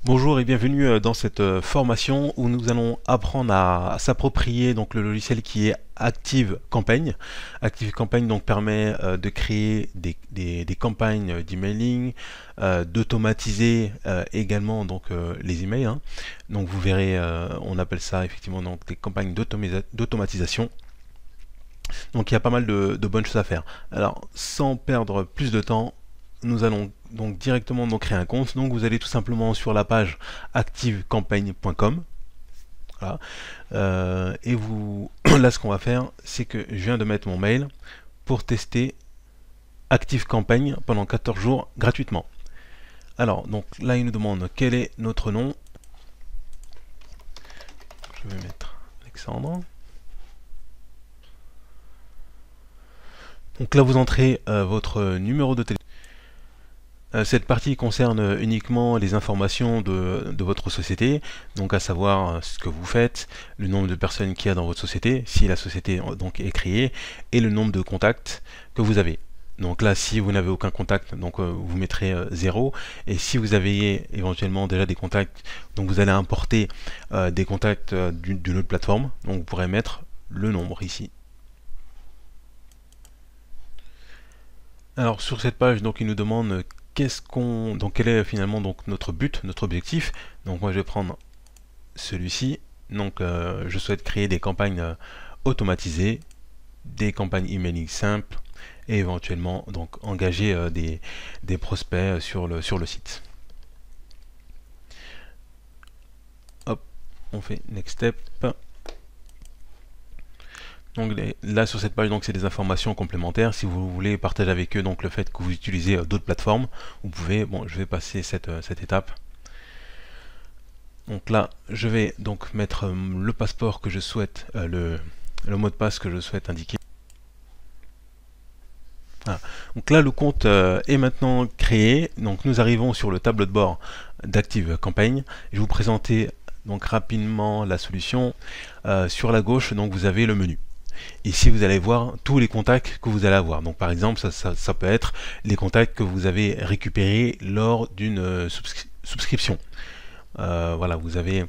Bonjour et bienvenue dans cette formation où nous allons apprendre à s'approprier donc le logiciel qui est ActiveCampaign. ActiveCampaign donc permet de créer des campagnes d'emailing, d'automatiser également donc les emails, hein. Donc vous verrez, on appelle ça effectivement donc des campagnes d'automatisation. Donc il y a pas mal de bonnes choses à faire. Alors sans perdre plus de temps, nous allons donc directement créer un compte. Donc vous allez tout simplement sur la page activecampaign.com. Voilà. Et vous, là ce qu'on va faire, c'est que je viens de mettre mon mail pour tester ActiveCampaign pendant 14 jours gratuitement. Alors donc là il nous demande quel est notre nom. Je vais mettre Alexandre. Donc là vous entrez votre numéro de téléphone. Cette partie concerne uniquement les informations de votre société, donc à savoir ce que vous faites, le nombre de personnes qu'il y a dans votre société, si la société donc est créée, et le nombre de contacts que vous avez. Donc là, si vous n'avez aucun contact, donc vous mettrez 0, et si vous avez éventuellement déjà des contacts, donc vous allez importer des contacts d'une autre plateforme, donc vous pourrez mettre le nombre ici. Alors sur cette page, donc il nous demande quel est finalement donc notre but, notre objectif. Donc moi je vais prendre celui-ci. Donc je souhaite créer des campagnes automatisées, des campagnes emailing simples et éventuellement donc engager des prospects sur le site. Hop, on fait next step. Donc là sur cette page, donc c'est des informations complémentaires. Si vous voulez partager avec eux donc le fait que vous utilisez d'autres plateformes, vous pouvez. Bon, je vais passer cette étape. Donc là, je vais donc mettre le passeport que je souhaite, le mot de passe que je souhaite indiquer. Voilà. Donc là, le compte est maintenant créé. Donc nous arrivons sur le tableau de bord d'ActiveCampaign. Je vais vous présenter donc rapidement la solution. Sur la gauche, donc vous avez le menu. Ici, vous allez voir tous les contacts que vous allez avoir. Donc, par exemple, ça peut être les contacts que vous avez récupérés lors d'une subscription. Voilà, vous avez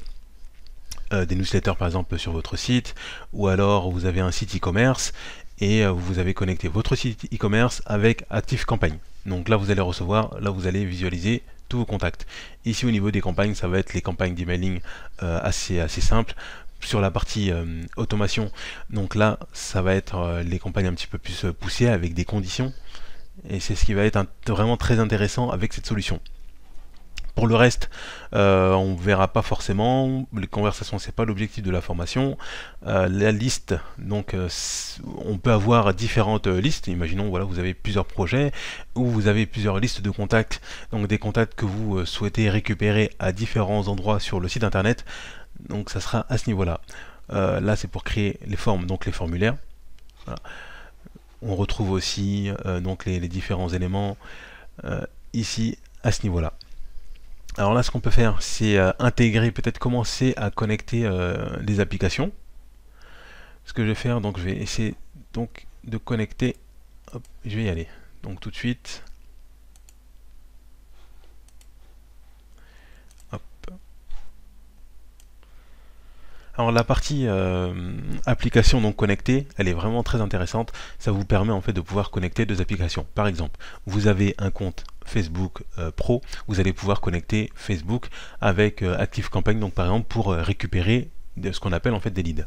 des newsletters, par exemple, sur votre site, ou alors vous avez un site e-commerce et vous avez connecté votre site e-commerce avec ActiveCampaign. Donc là, vous allez recevoir, là, vous allez visualiser tous vos contacts. Ici, au niveau des campagnes, ça va être les campagnes d'emailing assez simples. Sur la partie automation, donc là ça va être les campagnes un petit peu plus poussées avec des conditions, et c'est ce qui va être vraiment très intéressant avec cette solution. Pour le reste, on verra pas forcément, les conversations c'est pas l'objectif de la formation. La liste, donc on peut avoir différentes listes. Imaginons, voilà, vous avez plusieurs projets ou vous avez plusieurs listes de contacts, donc des contacts que vous souhaitez récupérer à différents endroits sur le site internet. Donc ça sera à ce niveau-là. Là c'est pour créer les formes, donc les formulaires. Voilà. On retrouve aussi donc les différents éléments ici à ce niveau-là. Alors là ce qu'on peut faire, c'est intégrer, peut-être commencer à connecter les applications. Ce que je vais faire, donc je vais essayer donc de connecter. Hop, je vais y aller. Donc tout de suite. Alors la partie application donc connectée, elle est vraiment très intéressante. Ça vous permet en fait de pouvoir connecter deux applications. Par exemple, vous avez un compte Facebook Pro, vous allez pouvoir connecter Facebook avec ActiveCampaign, donc par exemple pour récupérer ce qu'on appelle en fait des leads.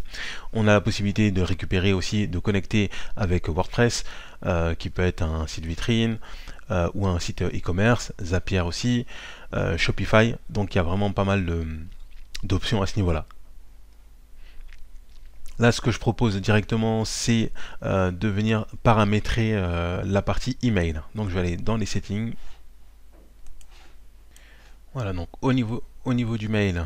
On a la possibilité de récupérer aussi, de connecter avec WordPress, qui peut être un site vitrine ou un site e-commerce, Zapier aussi, Shopify. Donc il y a vraiment pas mal d'options à ce niveau-là. Là, ce que je propose directement, c'est de venir paramétrer la partie email. Donc, je vais aller dans les settings. Voilà, donc au niveau du mail,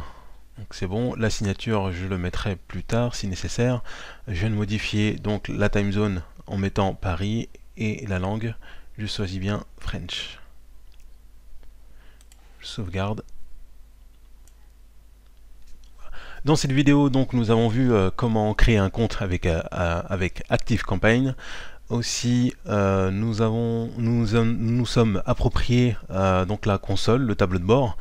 c'est bon. La signature, je le mettrai plus tard si nécessaire. Je viens de modifier donc la time zone en mettant Paris et la langue. Je choisis bien French. Je sauvegarde. Dans cette vidéo, donc, nous avons vu comment créer un compte avec ActiveCampaign. Aussi, nous sommes appropriés donc la console, le tableau de bord.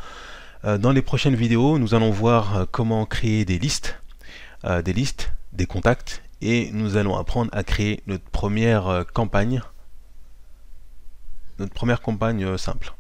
Dans les prochaines vidéos, nous allons voir comment créer des listes, des contacts, et nous allons apprendre à créer notre première campagne simple.